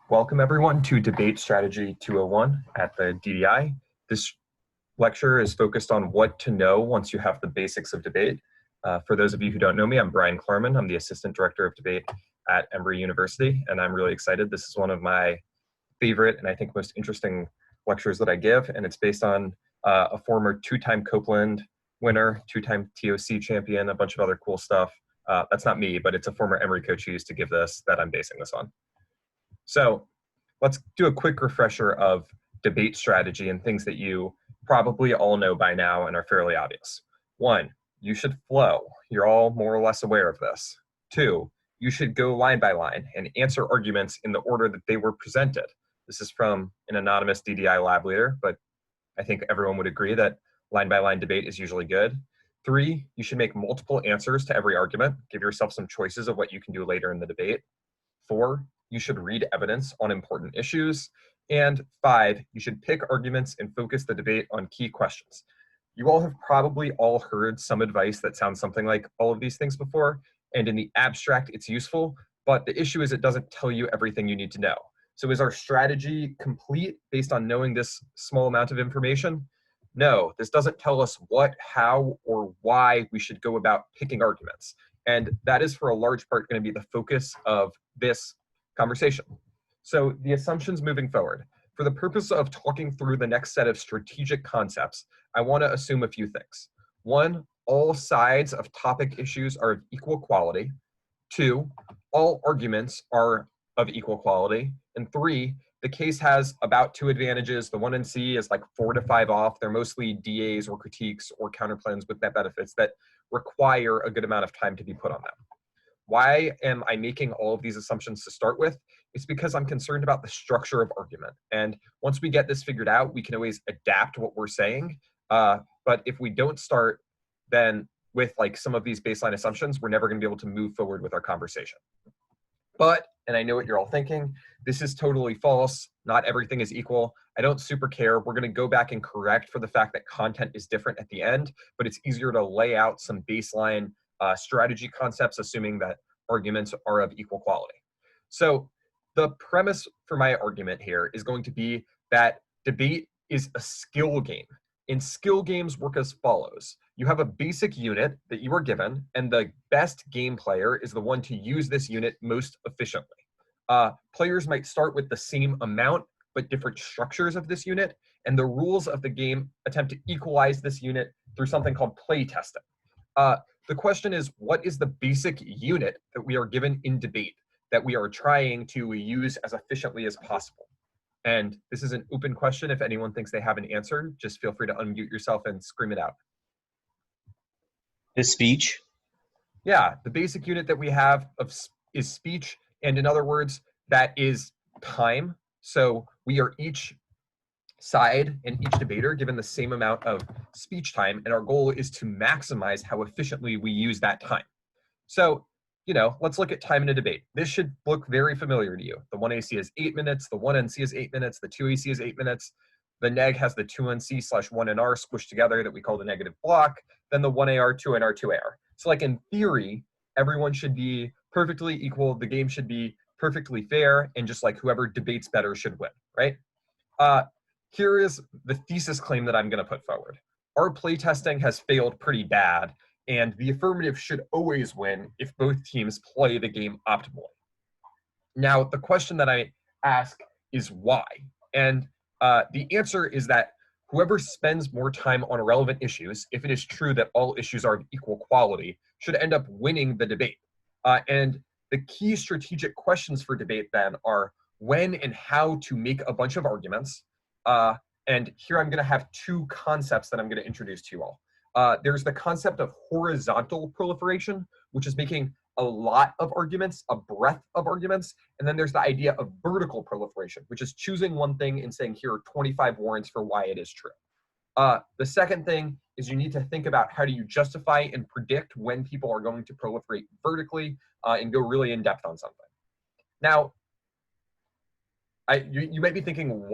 Welcome everyone to Debate Strategy 201 at the DDI. This lecture is focused on what to know once you have the basics of debate. For those of you who don't know me, I'm Brian Klarman. I'm the Assistant Director of Debate at Emory University, and I'm really excited. This is one of my favorite and I think most interesting lectures that I give, and it's based on a former two-time Copeland winner, two-time TOC champion, a bunch of other cool stuff. That's not me, but it's a former Emory coach who used to give this that I'm basing this on. So let's do a quick refresher of debate strategy and things that you probably all know by now and are fairly obvious. 1, you should flow. You're all more or less aware of this. 2, you should go line by line and answer arguments in the order that they were presented. This is from an anonymous DDI lab leader, but I think everyone would agree that line by line debate is usually good. 3, you should make multiple answers to every argument. Give yourself some choices of what you can do later in the debate. 4, you should read evidence on important issues. And 5, you should pick arguments and focus the debate on key questions. You all have probably all heard some advice that sounds something like all of these things before, and in the abstract, it's useful, but the issue is it doesn't tell you everything you need to know. So is our strategy complete based on knowing this small amount of information? No, this doesn't tell us what, how, or why we should go about picking arguments. And that is for a large part going to be the focus of this conversation. So the assumptions moving forward. For the purpose of talking through the next set of strategic concepts, I want to assume a few things. 1, all sides of topic issues are of equal quality. 2, all arguments are of equal quality. And 3, the case has about 2 advantages. The one in C is like 4 to 5 off. They're mostly DAs or critiques or counterplans with net benefits that require a good amount of time to be put on them. Why am I making all of these assumptions to start with? It's because I'm concerned about the structure of argument. And once we get this figured out, we can always adapt what we're saying. But if we don't start then with like some of these baseline assumptions, we're never going to be able to move forward with our conversation. But, and I know what you're all thinking, this is totally false. Not everything is equal. I don't super care. We're going to go back and correct for the fact that content is different at the end, but it's easier to lay out some baseline strategy concepts, assuming that arguments are of equal quality. So the premise for my argument here is going to be that debate is a skill game. And skill games work as follows. You have a basic unit that you are given, and the best game player is the one to use this unit most efficiently. Players might start with the same amount, but different structures of this unit, and the rules of the game attempt to equalize this unit through something called play testing. The question is, what is the basic unit that we are given in debate that we are trying to use as efficiently as possible? And this is an open question. If anyone thinks they have an answer, just feel free to unmute yourself and scream it out. The speech. Yeah, the basic unit that we have is speech. And in other words, that is time. So we are each side and each debater given the same amount of speech time, and our goal is to maximize how efficiently we use that time. So, let's look at time in a debate. This should look very familiar to you. The 1AC is 8 minutes, the 1NC is 8 minutes, the 2AC is 8 minutes, the neg has the 2NC/1NR squished together that we call the negative block, then the 1AR, 2NR, 2AR. So like in theory, everyone should be perfectly equal, the game should be perfectly fair, and just like whoever debates better should win, right? Here is the thesis claim that I'm going to put forward. Our playtesting has failed pretty bad, and the affirmative should always win if both teams play the game optimally. Now, the question that I ask is why? And the answer is that whoever spends more time on relevant issues, if it is true that all issues are of equal quality, should end up winning the debate. And the key strategic questions for debate then are when and how to make a bunch of arguments. And here I'm going to have 2 concepts that I'm going to introduce to you all. There's the concept of horizontal proliferation, which is making a lot of arguments, a breadth of arguments. And then there's the idea of vertical proliferation, which is choosing one thing and saying, here are 25 warrants for why it is true. The second thing is you need to think about how do you justify and predict when people are going to proliferate vertically and go really in depth on something. Now, you might be thinking,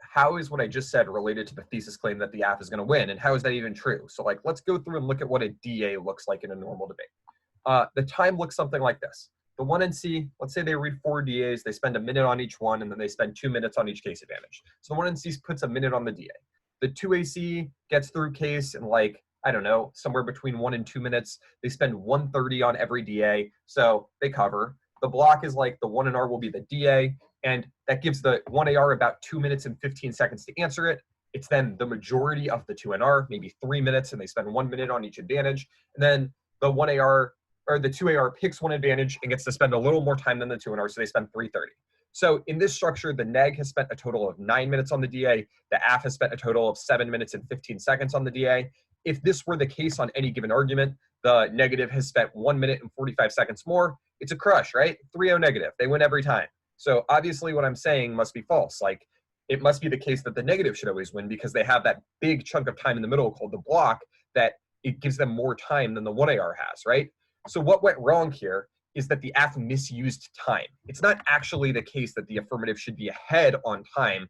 how is what I just said related to the thesis claim that the AF is going to win, and how is that even true? So let's go through and look at what a DA looks like in a normal debate. The time looks something like this. The 1 and C, let's say they read 4 DAs, they spend a minute on each one, and then they spend 2 minutes on each case advantage. So the 1 and C puts a minute on the DA. The 2AC gets through case in like, I don't know, somewhere between 1 and 2 minutes. They spend 130 on every DA, so they cover. The block is like the 1 and R will be the DA, and that gives the 1AR about 2 minutes and 15 seconds to answer it. It's then the majority of the 2NR, maybe 3 minutes, and they spend 1 minute on each advantage. And then the 1AR or the 2AR picks one advantage and gets to spend a little more time than the 2NR, so they spend 330. So in this structure, the neg has spent a total of 9 minutes on the DA. The AF has spent a total of 7 minutes and 15 seconds on the DA. If this were the case on any given argument, the negative has spent 1 minute and 45 seconds more. It's a crush, right? 3-0 negative. They win every time. So obviously what I'm saying must be false. Like, it must be the case that the negative should always win because they have that big chunk of time in the middle called the block that it gives them more time than the 1AR has, right? So what went wrong here is that the AF misused time. It's not actually the case that the affirmative should be ahead on time,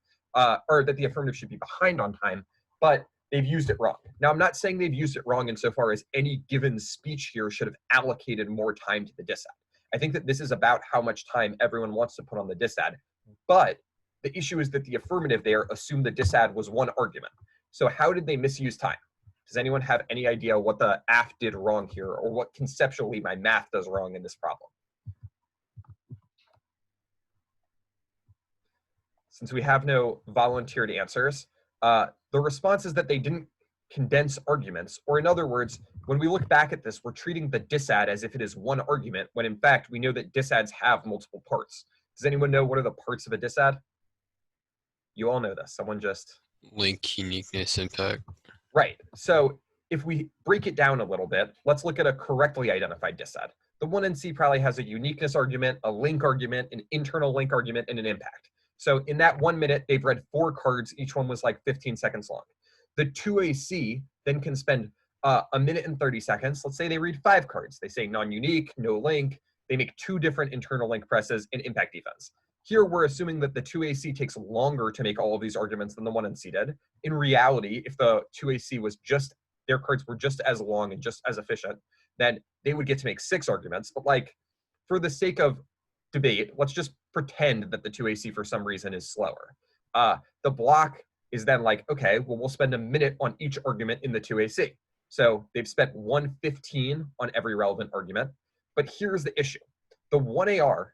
or that the affirmative should be behind on time, but they've used it wrong. Now, I'm not saying they've used it wrong insofar as any given speech here should have allocated more time to the disad. I think that this is about how much time everyone wants to put on the disad, but the issue is that the affirmative there assumed the disad was one argument. So how did they misuse time? Does anyone have any idea what the AF did wrong here, or what conceptually my math does wrong in this problem? Since we have no volunteered answers, the response is that they didn't condense arguments, or in other words, when we look back at this, we're treating the disad as if it is one argument, when in fact we know that disads have multiple parts. Does anyone know what are the parts of a disad? You all know this. Someone just... Link, uniqueness, impact. Right. So if we break it down a little bit, let's look at a correctly identified disad. The 1 and C probably has a uniqueness argument, a link argument, an internal link argument, and an impact. So in that 1 minute, they've read 4 cards. Each one was like 15 seconds long. The 2AC then can spend a minute and 30 seconds. Let's say they read 5 cards. They say non-unique, no link. They make 2 different internal link presses and impact defense. Here, we're assuming that the 2AC takes longer to make all of these arguments than the 1 and C did. In reality, if the 2AC was just, their cards were just as long and just as efficient, then they would get to make 6 arguments. But like, for the sake of debate, let's just pretend that the 2AC for some reason is slower. The block is then like, okay, well, we'll spend a minute on each argument in the 2AC. So they've spent 1:15 on every relevant argument. But here's the issue. The 1AR,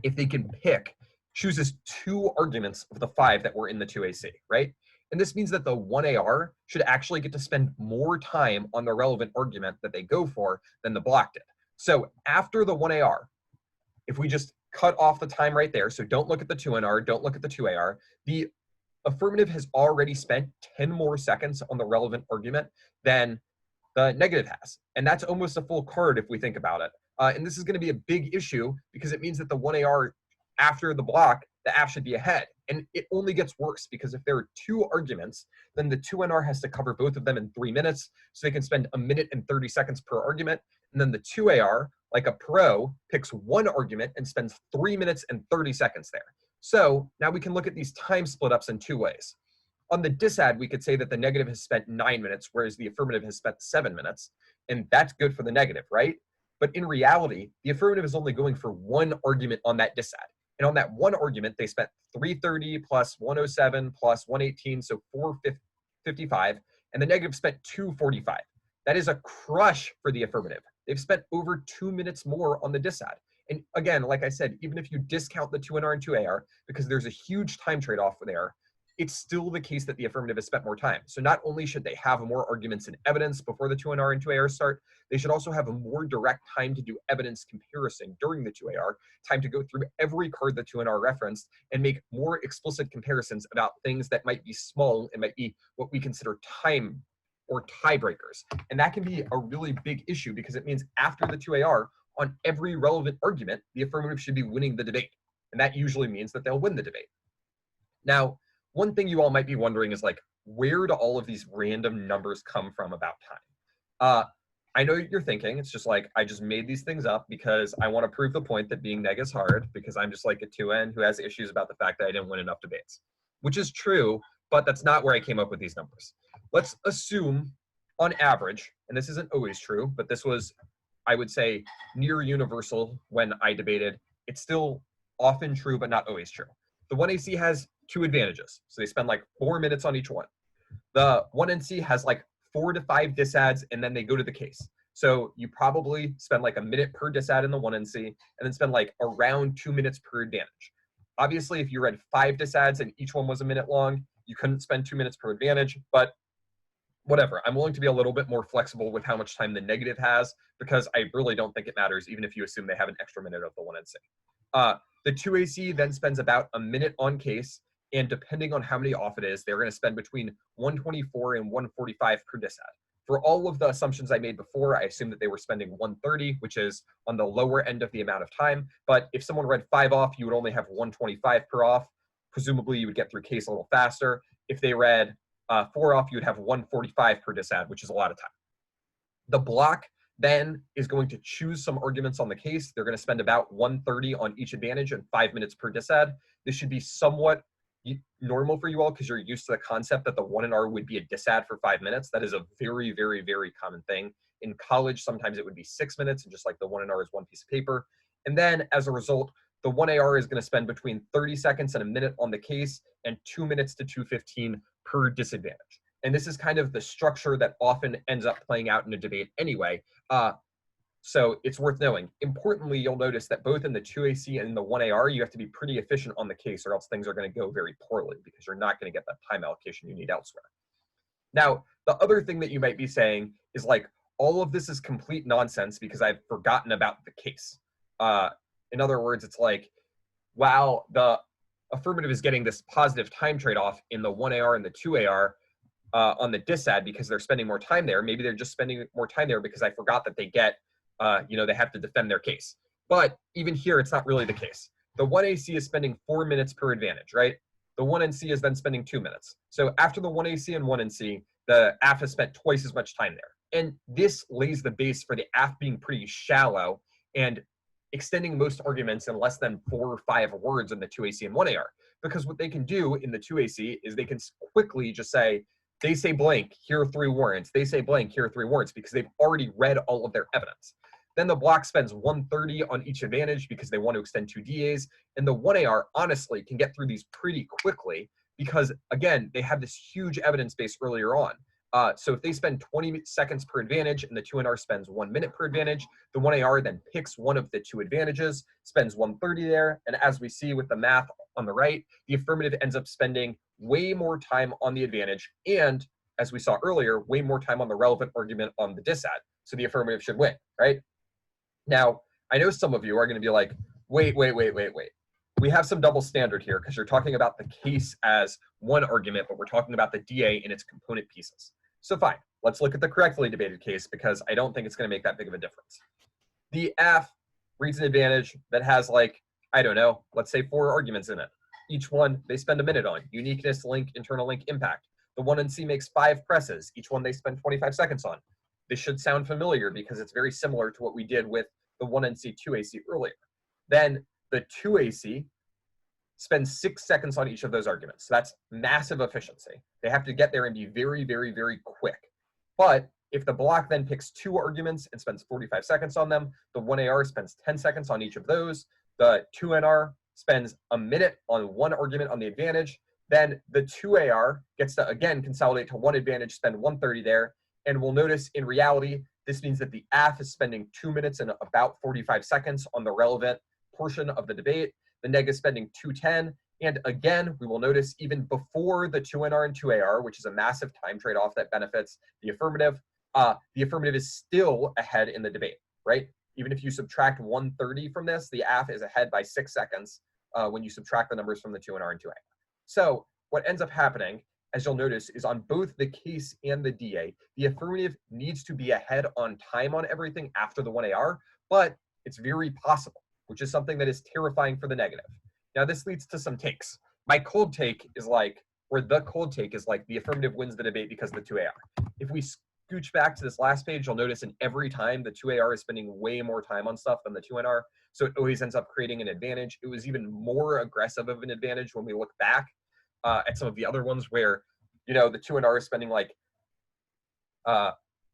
if they can pick, chooses 2 arguments of the 5 that were in the 2AC, right? And this means that the 1AR should actually get to spend more time on the relevant argument that they go for than the block did. So after the 1AR, if we just cut off the time right there, so don't look at the 2NR, don't look at the 2AR, the affirmative has already spent 10 more seconds on the relevant argument than the negative has. And that's almost a full card if we think about it. And this is going to be a big issue because it means that the 1AR, after the block, the AF should be ahead. And it only gets worse because if there are 2 arguments, then the 2NR has to cover both of them in 3 minutes. So they can spend a minute and 30 seconds per argument. And then the 2AR, like a pro, picks 1 argument and spends 3 minutes and 30 seconds there. So now we can look at these time split ups in 2 ways. On the disad, we could say that the negative has spent 9 minutes, whereas the affirmative has spent 7 minutes. And that's good for the negative, right? But in reality, the affirmative is only going for 1 argument on that disad. And on that 1 argument, they spent 330 plus 107 plus 118, so 455. And the negative spent 245. That is a crush for the affirmative. They've spent over 2 minutes more on the disad. And again, like I said, even if you discount the 2NR and 2AR, because there's a huge time trade-off there, it's still the case that the affirmative has spent more time. So not only should they have more arguments and evidence before the 2NR and 2AR start, they should also have a more direct time to do evidence comparison during the 2AR, time to go through every card the 2NR referenced and make more explicit comparisons about things that might be small and might be what we consider time or tiebreakers. And that can be a really big issue because it means after the 2AR, on every relevant argument, the affirmative should be winning the debate. And that usually means that they'll win the debate. Now, one thing you all might be wondering is like, where do all of these random numbers come from about time? I know you're thinking, it's just like, I just made these things up because I want to prove the point that being neg is hard because I'm just like a 2N who has issues about the fact that I didn't win enough debates, which is true, but that's not where I came up with these numbers. Let's assume on average, and this isn't always true, but this was I would say, near universal when I debated. It's still often true, but not always true. The 1AC has 2 advantages. So they spend like 4 minutes on each one. The 1NC has like 4 to 5 disads, and then they go to the case. So you probably spend like a minute per disad in the 1NC, and then spend like around 2 minutes per advantage. Obviously, if you read 5 disads and each one was a minute long, you couldn't spend 2 minutes per advantage, but whatever. I'm willing to be a little bit more flexible with how much time the negative has, because I really don't think it matters, even if you assume they have an extra minute of the 1NC. The 2AC then spends about a minute on case, and depending on how many off it is, they're going to spend between 124 and 145 per disad. For all of the assumptions I made before, I assumed that they were spending 130, which is on the lower end of the amount of time. But if someone read 5 off, you would only have 125 per off. Presumably, you would get through case a little faster. If they read 4 off, you would have 145 per disad, which is a lot of time. The block then is going to choose some arguments on the case. They're going to spend about 130 on each advantage and 5 minutes per disad. This should be somewhat normal for you all because you're used to the concept that the 1NR would be a disad for 5 minutes. That is a very, very, very common thing. In college, sometimes it would be 6 minutes, and just like the 1NR is one piece of paper. And then as a result, the 1AR is going to spend between 30 seconds and a minute on the case and 2 minutes to 2:15 per disadvantage. And this is kind of the structure that often ends up playing out in a debate anyway. So it's worth knowing. Importantly, you'll notice that both in the 2AC and the 1AR, you have to be pretty efficient on the case, or else things are going to go very poorly because you're not going to get that time allocation you need elsewhere. Now, the other thing that you might be saying is like, all of this is complete nonsense because I've forgotten about the case. In other words, it's like, while the affirmative is getting this positive time trade-off in the 1AR and the 2AR on the disad because they're spending more time there. Maybe they're just spending more time there because I forgot that they get, they have to defend their case. But even here, it's not really the case. The 1AC is spending 4 minutes per advantage, right? The 1NC is then spending 2 minutes. So after the 1AC and 1NC, the AF has spent twice as much time there. And this lays the base for the AF being pretty shallow and extending most arguments in less than 4 or 5 words in the 2AC and 1AR. Because what they can do in the 2AC is they can quickly just say, they say blank, here are 3 warrants. They say blank, here are 3 warrants, because they've already read all of their evidence. Then the block spends 130 on each advantage because they want to extend 2 DAs. And the 1AR, honestly, can get through these pretty quickly because, again, they have this huge evidence base earlier on. So if they spend 20 seconds per advantage and the 2NR spends 1 minute per advantage, the 1AR then picks one of the 2 advantages, spends 130 there. And as we see with the math on the right, the affirmative ends up spending way more time on the advantage and, as we saw earlier, way more time on the relevant argument on the disad. So the affirmative should win, right? Now, I know some of you are going to be like, wait. We have some double standard here because you're talking about the case as one argument, but we're talking about the DA in its component pieces. So fine, let's look at the correctly debated case because I don't think it's going to make that big of a difference. The AF reads an advantage that has like, I don't know, let's say 4 arguments in it. Each one they spend a minute on. Uniqueness, link, internal link, impact. The 1NC makes 5 presses. Each one they spend 25 seconds on. This should sound familiar because it's very similar to what we did with the 1NC 2AC earlier. Then the 2AC spends 6 seconds on each of those arguments. So that's massive efficiency. They have to get there and be very, very, very quick. But if the block then picks 2 arguments and spends 45 seconds on them, the 1AR spends 10 seconds on each of those. The 2NR spends a minute on 1 argument on the advantage. Then the 2AR gets to, again, consolidate to 1 advantage, spend 130 there. And we'll notice in reality, this means that the AF is spending 2 minutes and about 45 seconds on the relevant portion of the debate. The neg is spending 210. And again, we will notice even before the 2NR and 2AR, which is a massive time trade-off that benefits the affirmative is still ahead in the debate, right? Even if you subtract 130 from this, the AF is ahead by 6 seconds when you subtract the numbers from the 2NR and 2AR. So what ends up happening, as you'll notice, is on both the case and the DA, the affirmative needs to be ahead on time on everything after the 1AR, but it's very possible, which is something that is terrifying for the negative. Now, this leads to some takes. My cold take is like, or the cold take is like, the affirmative wins the debate because of the 2AR. If we scooch back to this last page, you'll notice in every time the 2AR is spending way more time on stuff than the 2NR, so it always ends up creating an advantage. It was even more aggressive of an advantage when we look back at some of the other ones where, the 2NR is spending like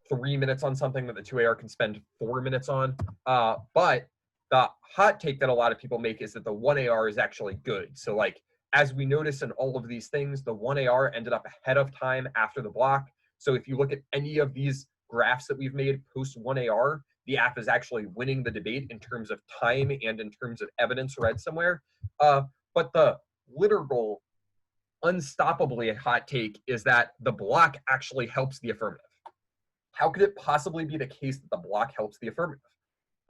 3 minutes on something that the 2AR can spend 4 minutes on. But the hot take that a lot of people make is that the 1AR is actually good. So like, as we notice in all of these things, the 1AR ended up ahead of time after the block. So if you look at any of these graphs that we've made post 1AR, the app is actually winning the debate in terms of time and in terms of evidence read somewhere. But the literal unstoppably hot take is that the block actually helps the affirmative. How could it possibly be the case that the block helps the affirmative?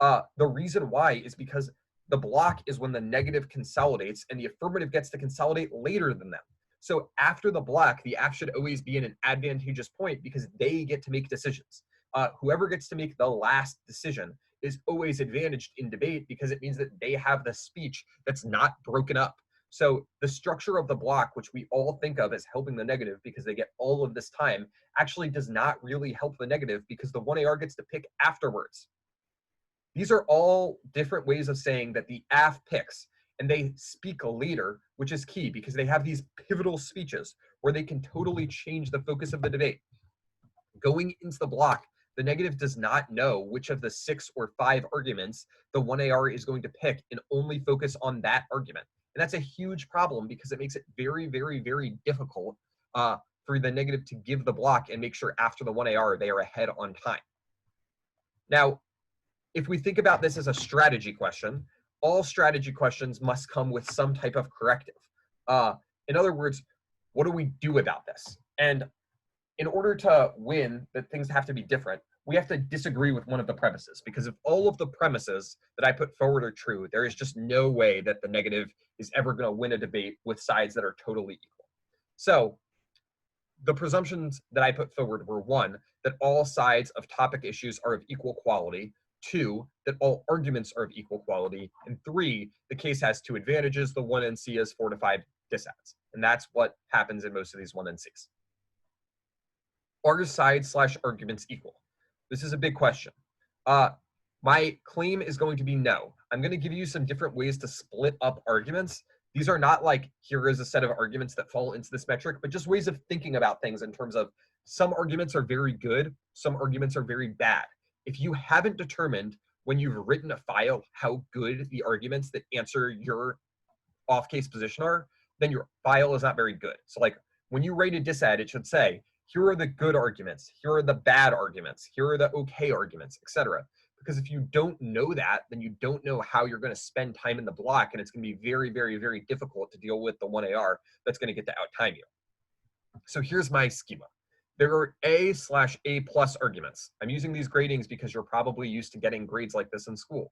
The reason why is because the block is when the negative consolidates and the affirmative gets to consolidate later than them. So after the block, the app should always be in an advantageous point because they get to make decisions. Whoever gets to make the last decision is always advantaged in debate because it means that they have the speech that's not broken up. So the structure of the block, which we all think of as helping the negative because they get all of this time, actually does not really help the negative because the 1AR gets to pick afterwards. These are all different ways of saying that the AF picks and they speak later, which is key because they have these pivotal speeches where they can totally change the focus of the debate. Going into the block, the negative does not know which of the 6 or 5 arguments the 1AR is going to pick and only focus on that argument. And that's a huge problem because it makes it very, very, very difficult for the negative to give the block and make sure after the 1AR they are ahead on time. Now, if we think about this as a strategy question, all strategy questions must come with some type of corrective. In other words, what do we do about this? And in order to win, that things have to be different, we have to disagree with one of the premises, because if all of the premises that I put forward are true, there is just no way that the negative is ever going to win a debate with sides that are totally equal. So the presumptions that I put forward were: 1, that all sides of topic issues are of equal quality; 2, that all arguments are of equal quality; and 3, the case has 2 advantages. The 1NC has 4 to 5 disadds. And that's what happens in most of these 1NCs. Are sides/arguments equal? This is a big question. My claim is going to be no. I'm going to give you some different ways to split up arguments. These are not like, here is a set of arguments that fall into this metric, but just ways of thinking about things in terms of some arguments are very good, some arguments are very bad. If you haven't determined when you've written a file how good the arguments that answer your off-case position are, then your file is not very good. So like when you rate a disad, it should say, here are the good arguments, here are the bad arguments, here are the okay arguments, etc. Because if you don't know that, then you don't know how you're going to spend time in the block, and it's going to be very, very, very difficult to deal with the 1AR that's going to get to outtime you. So here's my schema. There are A/A plus arguments. I'm using these gradings because you're probably used to getting grades like this in school.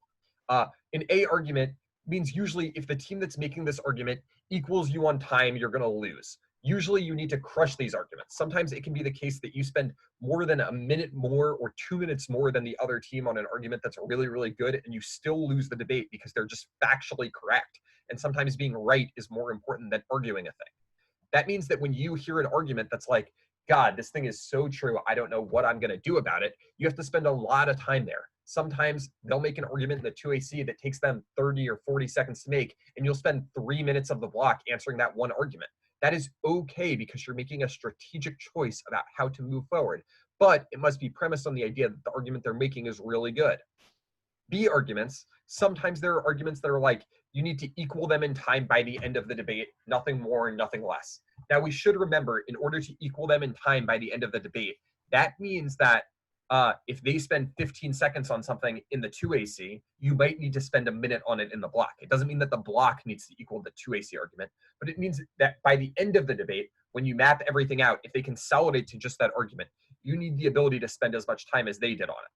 An A argument means usually if the team that's making this argument equals you on time, you're going to lose. Usually you need to crush these arguments. Sometimes it can be the case that you spend more than a minute more or 2 minutes more than the other team on an argument that's really, really good, and you still lose the debate because they're just factually correct. And sometimes being right is more important than arguing a thing. That means that when you hear an argument that's like, God, this thing is so true, I don't know what I'm going to do about it, you have to spend a lot of time there. Sometimes they'll make an argument in the 2AC that takes them 30 or 40 seconds to make, and you'll spend 3 minutes of the block answering that one argument. That is okay because you're making a strategic choice about how to move forward. But it must be premised on the idea that the argument they're making is really good. B arguments, sometimes there are arguments that are like, you need to equal them in time by the end of the debate, nothing more and nothing less. Now, we should remember, in order to equal them in time by the end of the debate, that means that if they spend 15 seconds on something in the 2AC, you might need to spend a minute on it in the block. It doesn't mean that the block needs to equal the 2AC argument, but it means that by the end of the debate, when you map everything out, if they consolidate to just that argument, you need the ability to spend as much time as they did on it.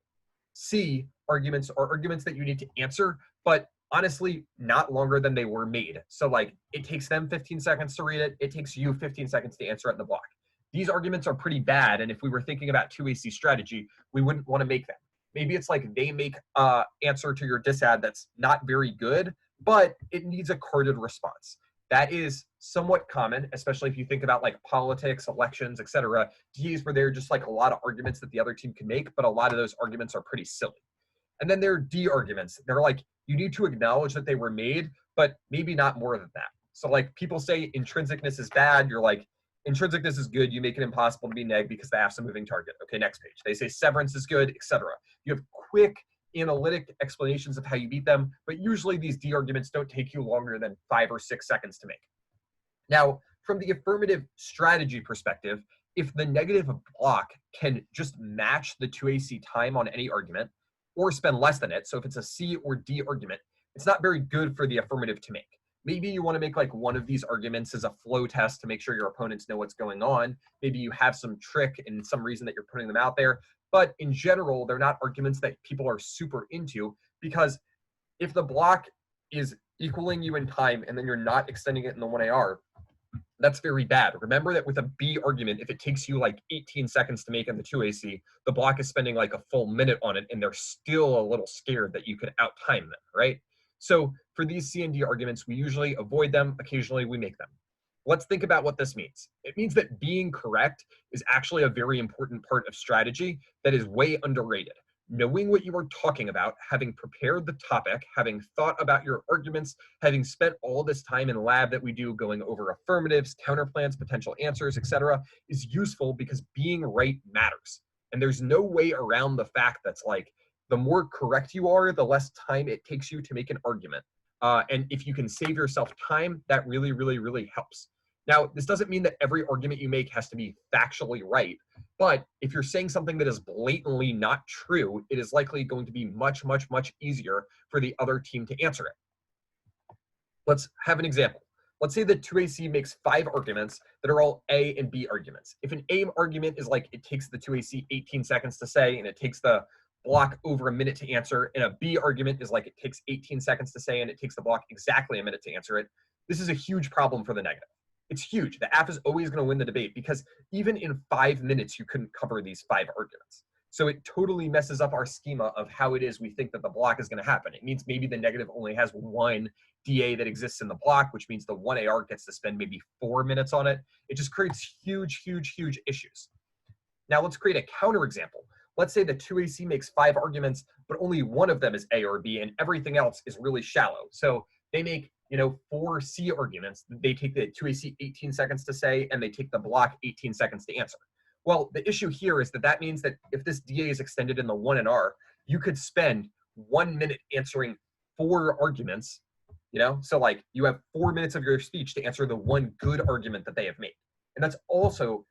C arguments are arguments that you need to answer, but honestly, not longer than they were made. So like, it takes them 15 seconds to read it. It takes you 15 seconds to answer it in the block. These arguments are pretty bad, and if we were thinking about 2AC strategy, we wouldn't want to make them. Maybe it's like they make answer to your disad that's not very good, but it needs a carded response. That is somewhat common, especially if you think about like politics, elections, etc. DAs where there are just like a lot of arguments that the other team can make, but a lot of those arguments are pretty silly. And then there are D arguments. They're like, you need to acknowledge that they were made, but maybe not more than that. So like people say intrinsicness is bad. You're like, intrinsicness is good. You make it impossible to be neg because the F's a moving target. Okay, next page. They say severance is good, etc. You have quick analytic explanations of how you beat them, but usually these D arguments don't take you longer than 5 or 6 seconds to make. Now, from the affirmative strategy perspective, if the negative block can just match the 2AC time on any argument or spend less than it, so if it's a C or D argument, it's not very good for the affirmative to make. Maybe you want to make like one of these arguments as a flow test to make sure your opponents know what's going on. Maybe you have some trick and some reason that you're putting them out there. But in general, they're not arguments that people are super into, because if the block is equaling you in time and then you're not extending it in the 1AR, that's very bad. Remember that with a B argument, if it takes you like 18 seconds to make in the 2AC, the block is spending like a full minute on it, and they're still a little scared that you could outtime them, right? So for these C and D arguments, we usually avoid them. Occasionally, we make them. Let's think about what this means. It means that being correct is actually a very important part of strategy that is way underrated. Knowing what you are talking about, having prepared the topic, having thought about your arguments, having spent all this time in lab that we do going over affirmatives, counterplans, potential answers, etc., is useful because being right matters. And there's no way around the fact that's like, the more correct you are, the less time it takes you to make an argument. And if you can save yourself time, that really, really, really helps. Now, this doesn't mean that every argument you make has to be factually right, but if you're saying something that is blatantly not true, it is likely going to be much, much, much easier for the other team to answer it. Let's have an example. Let's say that 2AC makes 5 arguments that are all A and B arguments. If an A argument is like it takes the 2AC 18 seconds to say and it takes the block over a minute to answer, and a B argument is like it takes 18 seconds to say and it takes the block exactly a minute to answer it, this is a huge problem for the negative. It's huge. The AF is always going to win the debate because even in 5 minutes, you couldn't cover these 5 arguments. So it totally messes up our schema of how it is we think that the block is going to happen. It means maybe the negative only has one DA that exists in the block, which means the 1AR gets to spend maybe 4 minutes on it. It just creates huge, huge, huge issues. Now let's create a counterexample. Let's say the 2AC makes 5 arguments, but only one of them is A or B, and everything else is really shallow. So they make 4 C arguments. They take the 2AC 18 seconds to say, and they take the block 18 seconds to answer. Well, the issue here is that that means that if this DA is extended in the 1 and R, you could spend 1 minute answering 4 arguments, So like you have 4 minutes of your speech to answer the one good argument that they have made. And that's also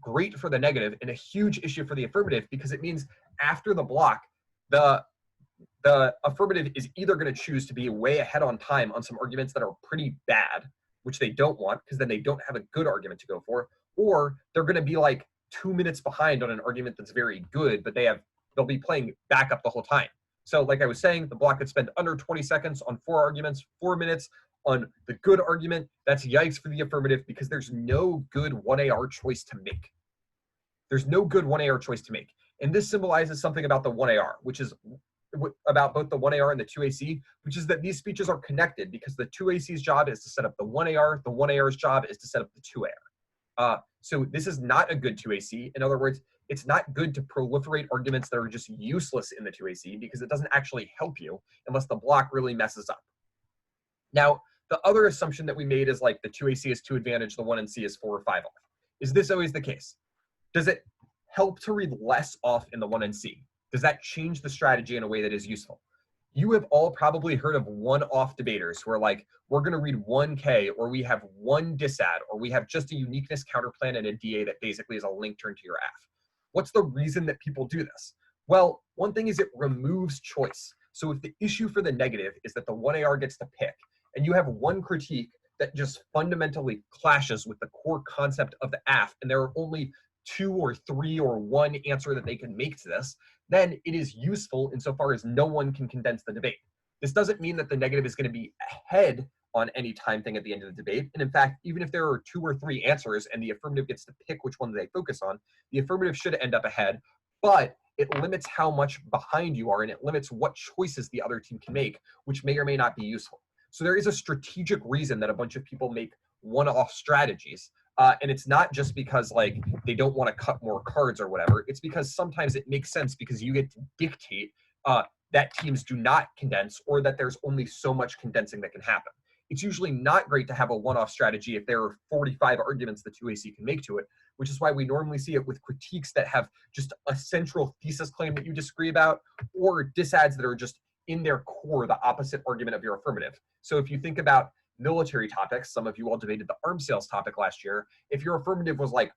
great for the negative and a huge issue for the affirmative, because it means after the block, the affirmative is either going to choose to be way ahead on time on some arguments that are pretty bad, which they don't want because then they don't have a good argument to go for, or they're going to be like 2 minutes behind on an argument that's very good, but they'll be playing backup the whole time. So like I was saying, the block could spend under 20 seconds on 4 arguments, 4 minutes on the good argument. That's yikes for the affirmative because there's no good 1AR choice to make. There's no good 1AR choice to make. And this symbolizes something about the 1AR, which is about both the 1AR and the 2AC, which is that these speeches are connected because the 2AC's job is to set up the 1AR, the 1AR's job is to set up the 2AR. So this is not a good 2AC. In other words, it's not good to proliferate arguments that are just useless in the 2AC because it doesn't actually help you unless the block really messes up. Now, the other assumption that we made is like the 2AC is 2 advantage, the 1 and C is 4 or 5 off. Is this always the case? Does it help to read less off in the 1 and C? Does that change the strategy in a way that is useful? You have all probably heard of one-off debaters who are like, we're going to read 1K, or we have one disad, or we have just a uniqueness counterplan and a DA that basically is a link turn to your AF. What's the reason that people do this? Well, one thing is it removes choice. So if the issue for the negative is that the 1AR gets to pick, and you have one critique that just fundamentally clashes with the core concept of the AF, and there are only 2 or 3 or 1 answer that they can make to this, then it is useful insofar as no one can condense the debate. This doesn't mean that the negative is going to be ahead on any time thing at the end of the debate. And in fact, even if there are 2 or 3 answers and the affirmative gets to pick which one they focus on, the affirmative should end up ahead, but it limits how much behind you are, and it limits what choices the other team can make, which may or may not be useful. So there is a strategic reason that a bunch of people make one-off strategies. And it's not just because like they don't want to cut more cards or whatever. It's because sometimes it makes sense because you get to dictate that teams do not condense, or that there's only so much condensing that can happen. it's usually not great to have a one-off strategy if there are 45 arguments the 2AC can make to it, which is why we normally see it with critiques that have just a central thesis claim that you disagree about, or disads that are just in their core the opposite argument of your affirmative. So if you think about military topics, some of you all debated the arms sales topic last year. If your affirmative was like,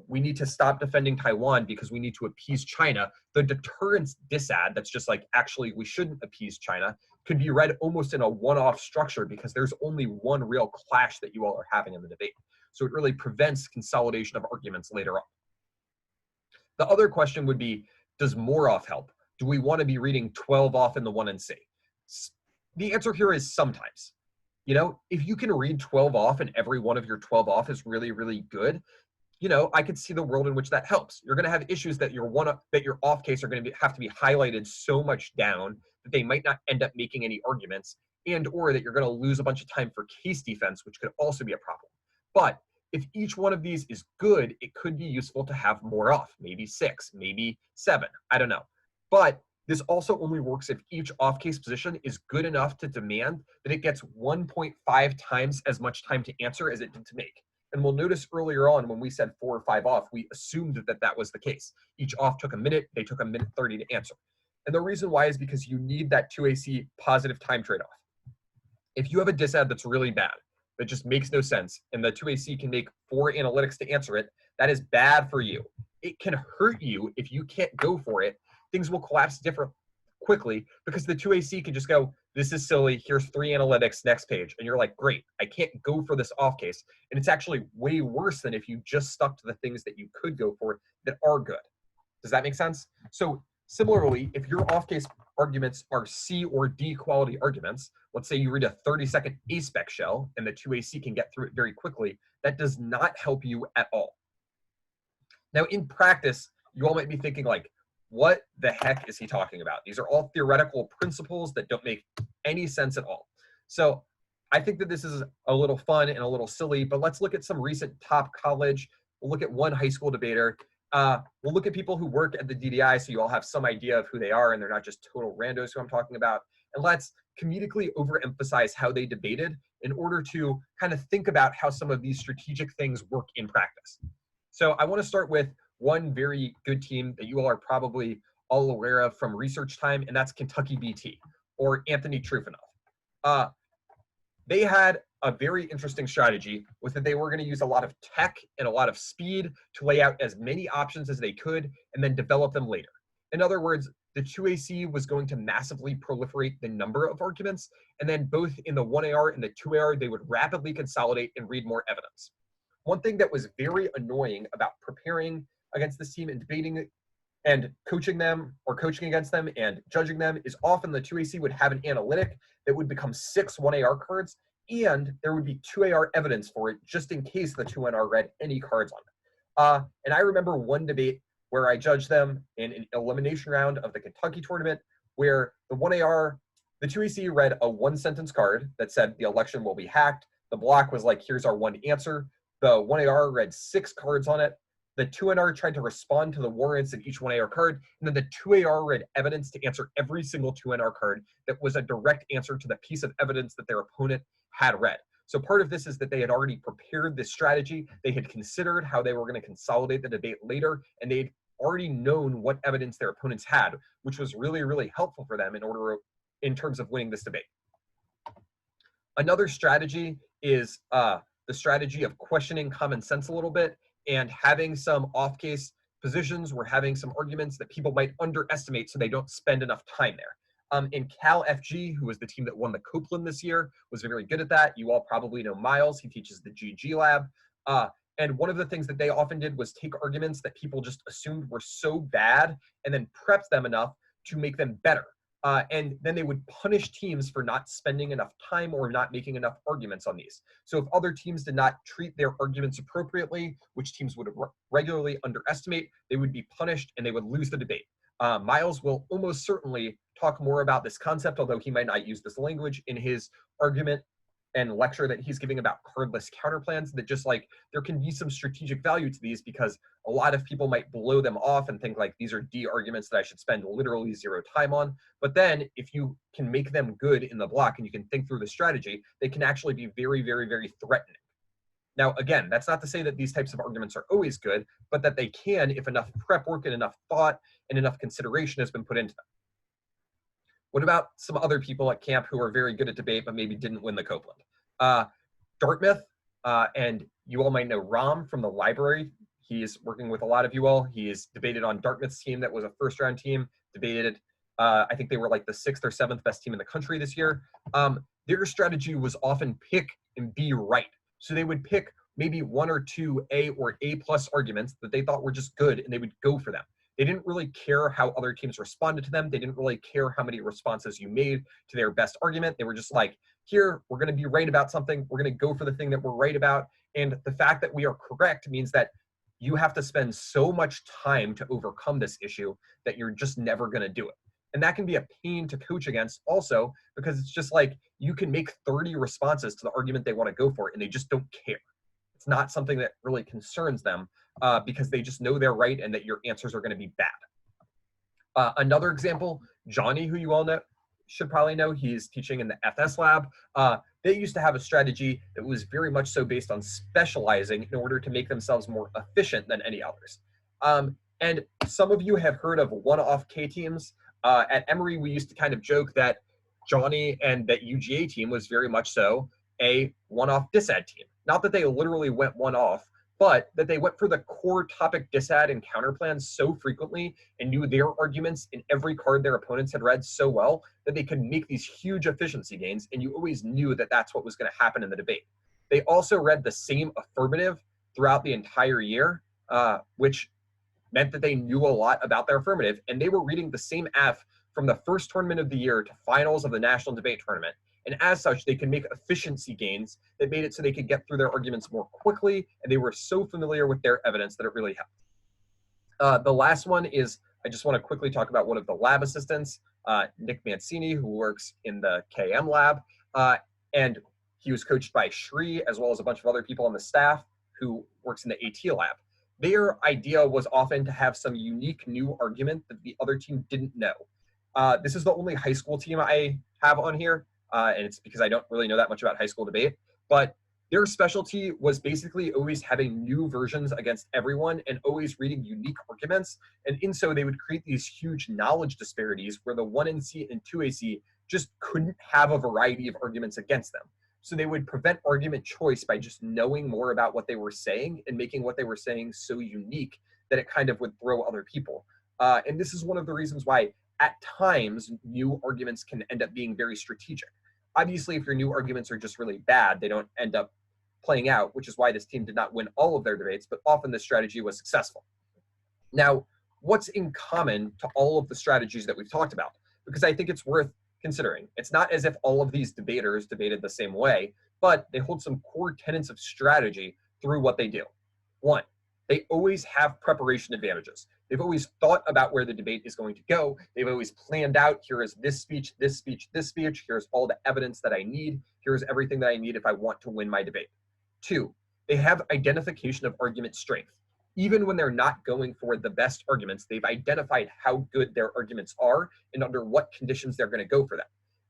we need to stop defending Taiwan because we need to appease China, the deterrence disad that's just like, actually, we shouldn't appease China, could be read almost in a one-off structure because there's only one real clash that you all are having in the debate. So it really prevents consolidation of arguments later on. The other question would be, does more off help? Do we want to be reading 12 off in the 1NC? The answer here is sometimes. If you can read 12 off and every one of your 12 off is really, really good, I could see the world in which that helps. You're going to have issues that your off case are going to have to be highlighted so much down that they might not end up making any arguments, and or that you're going to lose a bunch of time for case defense, which could also be a problem. But if each one of these is good, it could be useful to have more off, maybe 6, maybe 7, I don't know. But this also only works if each off case position is good enough to demand that it gets 1.5 times as much time to answer as it did to make. And we'll notice earlier on when we said 4 or 5 off, we assumed that that was the case. Each off took a minute, they took a minute 30 to answer. And the reason why is because you need that 2AC positive time trade-off. If you have a disad that's really bad, that just makes no sense, and the 2AC can make 4 analytics to answer it, that is bad for you. It can hurt you if you can't go for it. Things will collapse quickly because the 2AC can just go, this is silly, here's 3 analytics, next page. And you're like, great, I can't go for this off case. And it's actually way worse than if you just stuck to the things that you could go for that are good. Does that make sense? So similarly, if your off case arguments are C or D quality arguments, let's say you read a 30-second A-spec shell and the 2AC can get through it very quickly, that does not help you at all. Now in practice, you all might be thinking like, what the heck is he talking about? These are all theoretical principles that don't make any sense at all. So I think that this is a little fun and a little silly, but let's look at some recent top college. We'll look at one high school debater. We'll look at people who work at the DDI so you all have some idea of who they are and they're not just total randos who I'm talking about. And let's comedically overemphasize how they debated in order to kind of think about how some of these strategic things work in practice. So I want to start with one very good team that you all are probably all aware of from research time, and that's Kentucky BT, or Anthony Trufinov. They had a very interesting strategy, was that they were going to use a lot of tech and a lot of speed to lay out as many options as they could and then develop them later. In other words, the 2AC was going to massively proliferate the number of arguments, and then both in the 1AR and the 2AR, they would rapidly consolidate and read more evidence. One thing that was very annoying about preparing against this team and debating and coaching them or coaching against them and judging them is often the 2AC would have an analytic that would become 6 1AR cards, and there would be 2AR evidence for it just in case the 2NR read any cards on it. And I remember one debate where I judged them in an elimination round of the Kentucky tournament where the 1AR, the 2AC read a 1-sentence card that said the election will be hacked. The block was like, here's our one answer. The 1AR read 6 cards on it. The 2NR tried to respond to the warrants in each 1AR card, and then the 2AR read evidence to answer every single 2NR card that was a direct answer to the piece of evidence that their opponent had read. So part of this is that they had already prepared this strategy. They had considered how they were going to consolidate the debate later, and they had already known what evidence their opponents had, which was really, really helpful for them in terms of winning this debate. Another strategy is the strategy of questioning common sense a little bit and having some off-case positions where having some arguments that people might underestimate so they don't spend enough time there. In Cal FG, who was the team that won the Copeland this year, was very good at that. You all probably know Miles. He teaches the GG Lab. And one of the things that they often did was take arguments that people just assumed were so bad and then prep them enough to make them better. And then they would punish teams for not spending enough time or not making enough arguments on these. So if other teams did not treat their arguments appropriately, which teams would regularly underestimate, they would be punished and they would lose the debate. Miles will almost certainly talk more about this concept, although he might not use this language in his argument and lecture that he's giving about cardless counterplans, that just like there can be some strategic value to these, because a lot of people might blow them off and think like these are D arguments that I should spend literally zero time on. But then if you can make them good in the block and you can think through the strategy, they can actually be very, very, very threatening. Now, again, that's not to say that these types of arguments are always good, but that they can if enough prep work and enough thought and enough consideration has been put into them. What about some other people at camp who are very good at debate but maybe didn't win the Copeland? Dartmouth, and you all might know Ram from the library. He's working with a lot of you all. He is debated on Dartmouth's team that was a first-round team, debated, I think they were like the 6th or 7th best team in the country this year. Their strategy was often pick and be right. So they would pick maybe 1 or 2 A or A+ arguments that they thought were just good, and they would go for them. They didn't really care how other teams responded to them. They didn't really care how many responses you made to their best argument. They were just like, here, we're going to be right about something. We're going to go for the thing that we're right about. And the fact that we are correct means that you have to spend so much time to overcome this issue that you're just never going to do it. And that can be a pain to coach against also, because it's just like you can make 30 responses to the argument they want to go for, and they just don't care. It's not something that really concerns them, because they just know they're right and that your answers are going to be bad. Another example, Johnny, who you all know, should probably know, he's teaching in the FS lab. They used to have a strategy that was very much so based on specializing in order to make themselves more efficient than any others. And some of you have heard of one-off K teams. At Emory, we used to kind of joke that Johnny and that UGA team was very much so a one-off disad team. Not that they literally went one-off, but that they went for the core topic disad and counterplans so frequently and knew their arguments in every card their opponents had read so well that they could make these huge efficiency gains, and you always knew that that's what was going to happen in the debate. They also read the same affirmative throughout the entire year, which meant that they knew a lot about their affirmative, and they were reading the same F from the first tournament of the year to finals of the national debate tournament. And as such, they could make efficiency gains that made it so they could get through their arguments more quickly, and they were so familiar with their evidence that it really helped. The last one is, I just want to quickly talk about one of the lab assistants, Nick Mancini, who works in the KM lab. And he was coached by Shri, as well as a bunch of other people on the staff who works in the AT lab. Their idea was often to have some unique new argument that the other team didn't know. This is the only high school team I have on here. And it's because I don't really know that much about high school debate, but their specialty was basically always having new versions against everyone and always reading unique arguments. And in so, they would create these huge knowledge disparities where the 1NC and 2AC just couldn't have a variety of arguments against them. So they would prevent argument choice by just knowing more about what they were saying and making what they were saying so unique that it kind of would throw other people. And this is one of the reasons why at times new arguments can end up being very strategic. Obviously, if your new arguments are just really bad, they don't end up playing out, which is why this team did not win all of their debates, but often the strategy was successful. Now, what's in common to all of the strategies that we've talked about? Because I think it's worth considering. It's not as if all of these debaters debated the same way, but they hold some core tenets of strategy through what they do. One, they always have preparation advantages. They've always thought about where the debate is going to go. They've always planned out, here is this speech, this speech, this speech. Here's all the evidence that I need. Here's everything that I need if I want to win my debate. Two, they have identification of argument strength. Even when they're not going for the best arguments, they've identified how good their arguments are and under what conditions they're going to go for them.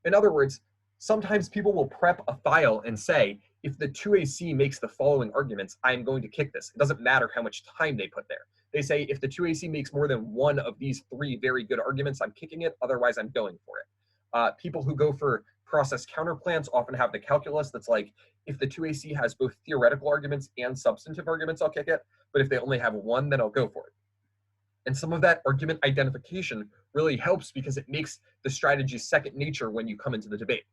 In other words, sometimes people will prep a file and say, if the 2AC makes the following arguments, I'm going to kick this. It doesn't matter how much time they put there. They say, if the 2AC makes more than one of these 3 very good arguments, I'm kicking it. Otherwise, I'm going for it. People who go for process counterplans often have the calculus that's like, if the 2AC has both theoretical arguments and substantive arguments, I'll kick it. But if they only have one, then I'll go for it. And some of that argument identification really helps because it makes the strategy second nature when you come into the debate.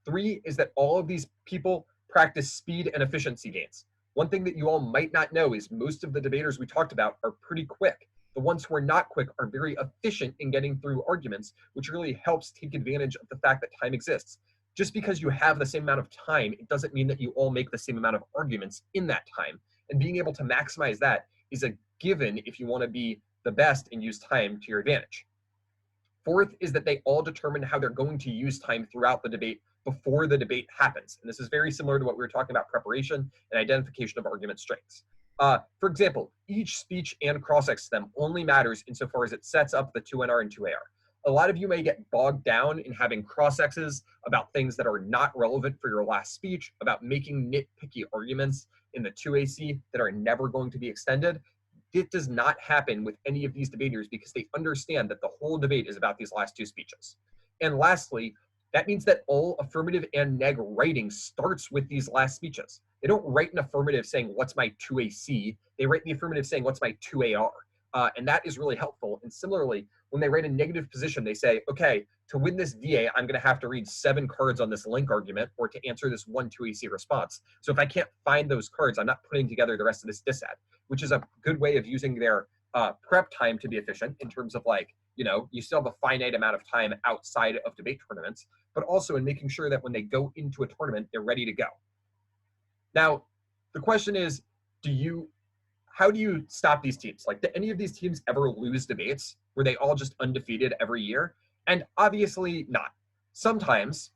3 is that all of these people practice speed and efficiency gains. One thing that you all might not know is most of the debaters we talked about are pretty quick. The ones who are not quick are very efficient in getting through arguments, which really helps take advantage of the fact that time exists. Just because you have the same amount of time, it doesn't mean that you all make the same amount of arguments in that time. And being able to maximize that is a given if you want to be the best and use time to your advantage. 4th is that they all determine how they're going to use time throughout the debate before the debate happens. And this is very similar to what we were talking about preparation and identification of argument strengths. For example, each speech and cross-ex stem only matters insofar as it sets up the 2NR and 2AR. A lot of you may get bogged down in having cross-exes about things that are not relevant for your last speech, about making nitpicky arguments in the 2AC that are never going to be extended. It does not happen with any of these debaters because they understand that the whole debate is about these last two speeches. And lastly, that means that all affirmative and neg writing starts with these last speeches. They don't write an affirmative saying, what's my 2AC? They write the affirmative saying, what's my 2AR? And that is really helpful. And similarly, when they write a negative position, they say, okay, to win this DA, I'm going to have to read 7 cards on this link argument or to answer this 1 2AC response. So if I can't find those cards, I'm not putting together the rest of this dissad, which is a good way of using their prep time to be efficient in terms of like, you know, you still have a finite amount of time outside of debate tournaments, but also in making sure that when they go into a tournament, they're ready to go. Now, the question is, how do you stop these teams? Like, do any of these teams ever lose debates? Were they all just undefeated every year? And obviously not. Sometimes,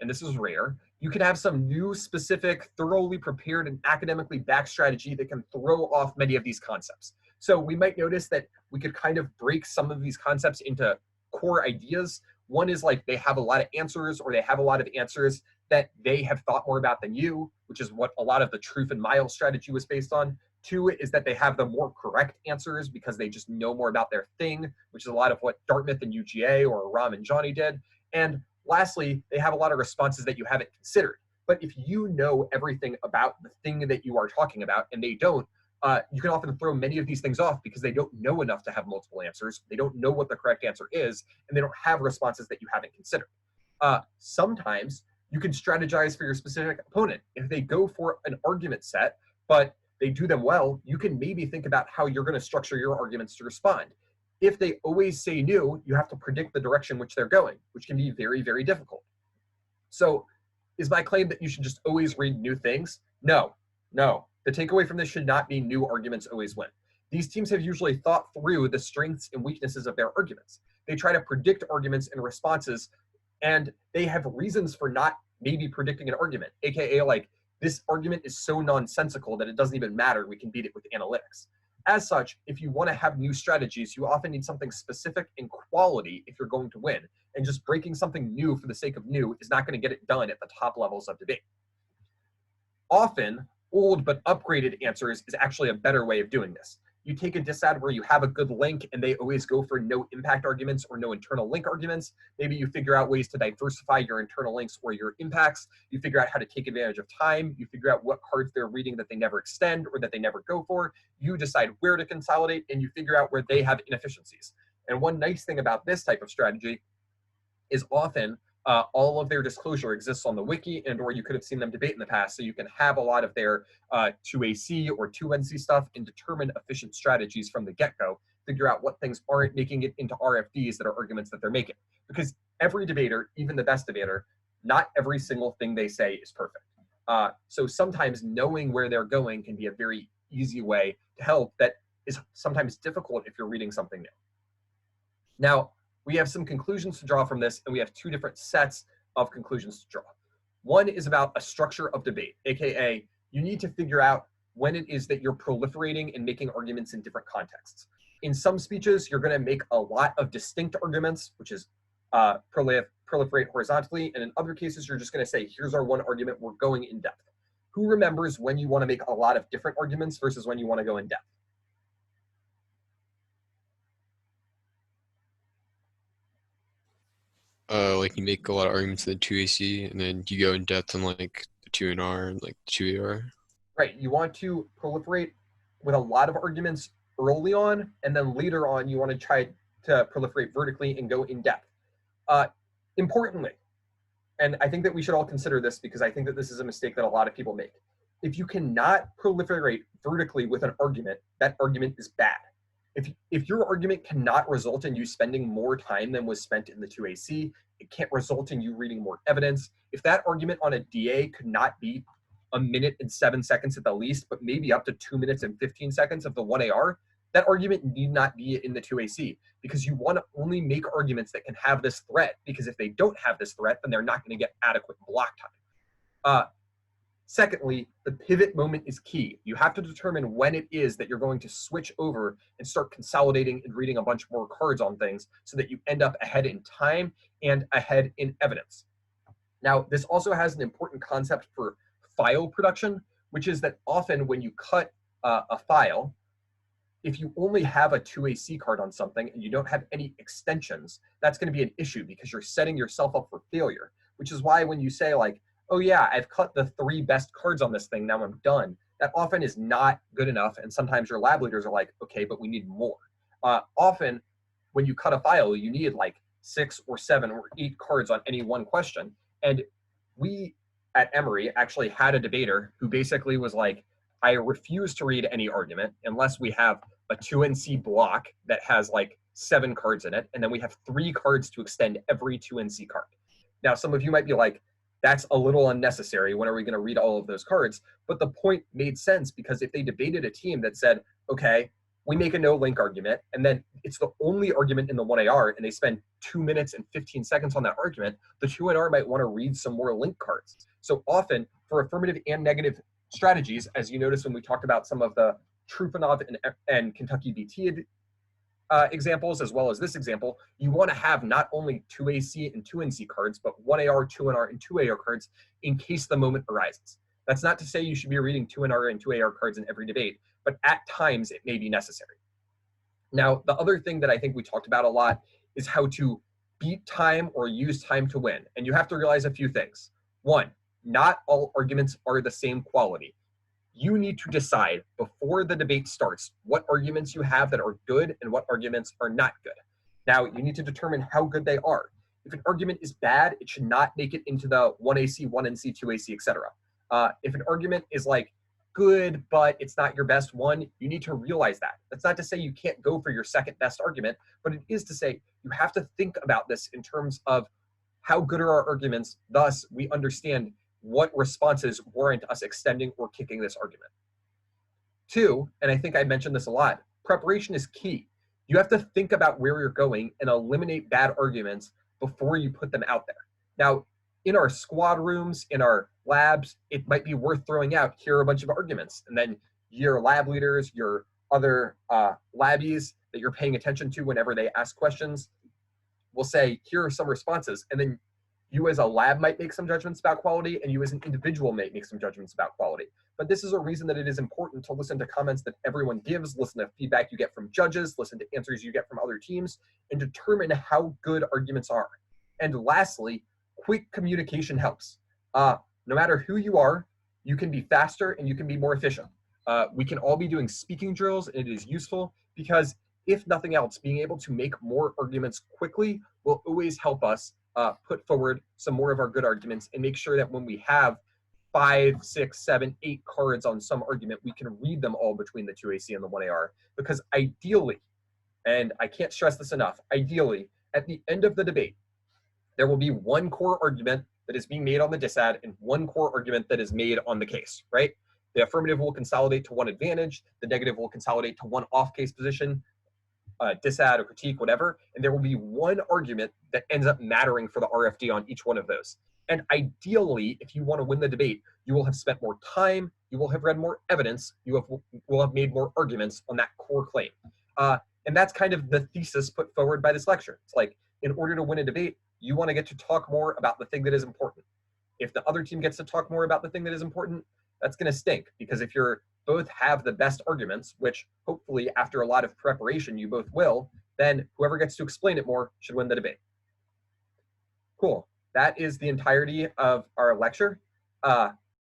and this is rare, you can have some new specific, thoroughly prepared and academically backed strategy that can throw off many of these concepts. So we might notice that we could kind of break some of these concepts into core ideas. One is like they have a lot of answers, or they have a lot of answers that they have thought more about than you, which is what a lot of the truth and mile strategy was based on. 2 is that they have the more correct answers because they just know more about their thing, which is a lot of what Dartmouth and UGA or Ram and Johnny did. And lastly, they have a lot of responses that you haven't considered. But if you know everything about the thing that you are talking about and they don't, you can often throw many of these things off because they don't know enough to have multiple answers. They don't know what the correct answer is, and they don't have responses that you haven't considered. Sometimes you can strategize for your specific opponent. If they go for an argument set, but they do them well, you can maybe think about how you're going to structure your arguments to respond. If they always say new, you have to predict the direction which they're going, which can be very, very difficult. So is my claim that you should just always read new things? No. The takeaway from this should not be new arguments always win. These teams have usually thought through the strengths and weaknesses of their arguments. They try to predict arguments and responses, and they have reasons for not maybe predicting an argument, aka like, this argument is so nonsensical that it doesn't even matter. We can beat it with analytics. As such, if you want to have new strategies, you often need something specific in quality if you're going to win. And just breaking something new for the sake of new is not going to get it done at the top levels of debate. Often, old but upgraded answers is actually a better way of doing this. You take a dissad where you have a good link and they always go for no impact arguments or no internal link arguments. Maybe you figure out ways to diversify your internal links or your impacts. You figure out how to take advantage of time. You figure out what cards they're reading that they never extend or that they never go for. You decide where to consolidate, and you figure out where they have inefficiencies. And one nice thing about this type of strategy is often all of their disclosure exists on the wiki, and or you could have seen them debate in the past, so you can have a lot of their 2AC or 2NC stuff and determine efficient strategies from the get-go, figure out what things aren't making it into RFDs that are arguments that they're making. Because every debater, even the best debater, not every single thing they say is perfect. So sometimes knowing where they're going can be a very easy way to help that is sometimes difficult if you're reading something new. Now, we have some conclusions to draw from this, and we have 2 different sets of conclusions to draw. One is about a structure of debate, aka you need to figure out when it is that you're proliferating and making arguments in different contexts. In some speeches, you're going to make a lot of distinct arguments, which is proliferate horizontally, and in other cases, you're just going to say, here's our one argument, we're going in depth. Who remembers when you want to make a lot of different arguments versus when you want to go in depth? Like you make a lot of arguments in the 2AC, and then you go in depth on like the 2NR and like the 2AR. Right, you want to proliferate with a lot of arguments early on, and then later on you want to try to proliferate vertically and go in depth. Importantly, and I think that we should all consider this because I think that this is a mistake that a lot of people make. If you cannot proliferate vertically with an argument, that argument is bad. If your argument cannot result in you spending more time than was spent in the 2AC, it can't result in you reading more evidence. If that argument on a DA could not be 1 minute and 7 seconds at the least, but maybe up to 2 minutes and 15 seconds of the 1AR, that argument need not be in the 2AC, because you want to only make arguments that can have this threat, because if they don't have this threat, then they're not going to get adequate block time. Secondly, the pivot moment is key. You have to determine when it is that you're going to switch over and start consolidating and reading a bunch more cards on things so that you end up ahead in time and ahead in evidence. Now, this also has an important concept for file production, which is that often when you cut a file, if you only have a 2AC card on something and you don't have any extensions, that's going to be an issue because you're setting yourself up for failure, which is why when you say like, oh yeah, I've cut the 3 best cards on this thing, now I'm done, that often is not good enough. And sometimes your lab leaders are like, okay, but we need more. Often when you cut a file, you need like 6 or 7 or 8 cards on any one question. And we at Emory actually had a debater who basically was like, I refuse to read any argument unless we have a 2NC block that has like 7 cards in it, and then we have 3 cards to extend every 2NC card. Now, some of you might be like, that's a little unnecessary. When are we going to read all of those cards? But the point made sense, because if they debated a team that said, okay, we make a no link argument, and then it's the only argument in the 1AR, and they spend 2 minutes and 15 seconds on that argument, the 2NR might want to read some more link cards. So often, for affirmative and negative strategies, as you noticed when we talked about some of the Trufanov and Kentucky BT examples, as well as this example, you want to have not only 2AC and 2NC cards, but 1AR, 2NR, and 2AR cards in case the moment arises. That's not to say you should be reading 2NR and 2AR cards in every debate, but at times it may be necessary. Now, the other thing that I think we talked about a lot is how to beat time or use time to win. And you have to realize a few things. One, not all arguments are the same quality. You need to decide before the debate starts what arguments you have that are good and what arguments are not good. Now, you need to determine how good they are. If an argument is bad, it should not make it into the 1AC, 1NC, 2AC, etc. If an argument is like good, but it's not your best one, you need to realize that. That's not to say you can't go for your second best argument, but it is to say you have to think about this in terms of how good are our arguments, thus we understand what responses warrant us extending or kicking this argument. 2, and I think I mentioned this a lot, preparation is key. You have to think about where you're going and eliminate bad arguments before you put them out there. Now, in our squad rooms, in our labs, it might be worth throwing out, here are a bunch of arguments. And then your lab leaders, your other labbies that you're paying attention to whenever they ask questions will say, here are some responses. And then you as a lab might make some judgments about quality, and you as an individual may make some judgments about quality. But this is a reason that it is important to listen to comments that everyone gives, listen to feedback you get from judges, listen to answers you get from other teams, and determine how good arguments are. And lastly, quick communication helps. No matter who you are, you can be faster and you can be more efficient. We can all be doing speaking drills, and it is useful because if nothing else, being able to make more arguments quickly will always help us put forward some more of our good arguments and make sure that when we have 5, 6, 7, 8 cards on some argument, we can read them all between the 2AC and the 1AR. Because ideally, and I can't stress this enough, ideally, at the end of the debate, there will be one core argument that is being made on the disad and one core argument that is made on the case, right? The affirmative will consolidate to one advantage, the negative will consolidate to one off-case position, disad or critique, whatever, and there will be one argument that ends up mattering for the RFD on each one of those. And ideally, if you want to win the debate, you will have spent more time, you will have read more evidence, you will have made more arguments on that core claim. And that's kind of the thesis put forward by this lecture. It's like, in order to win a debate, you want to get to talk more about the thing that is important. If the other team gets to talk more about the thing that is important, that's going to stink, because if you're both have the best arguments, which hopefully after a lot of preparation you both will, then whoever gets to explain it more should win the debate. Cool. That is the entirety of our lecture.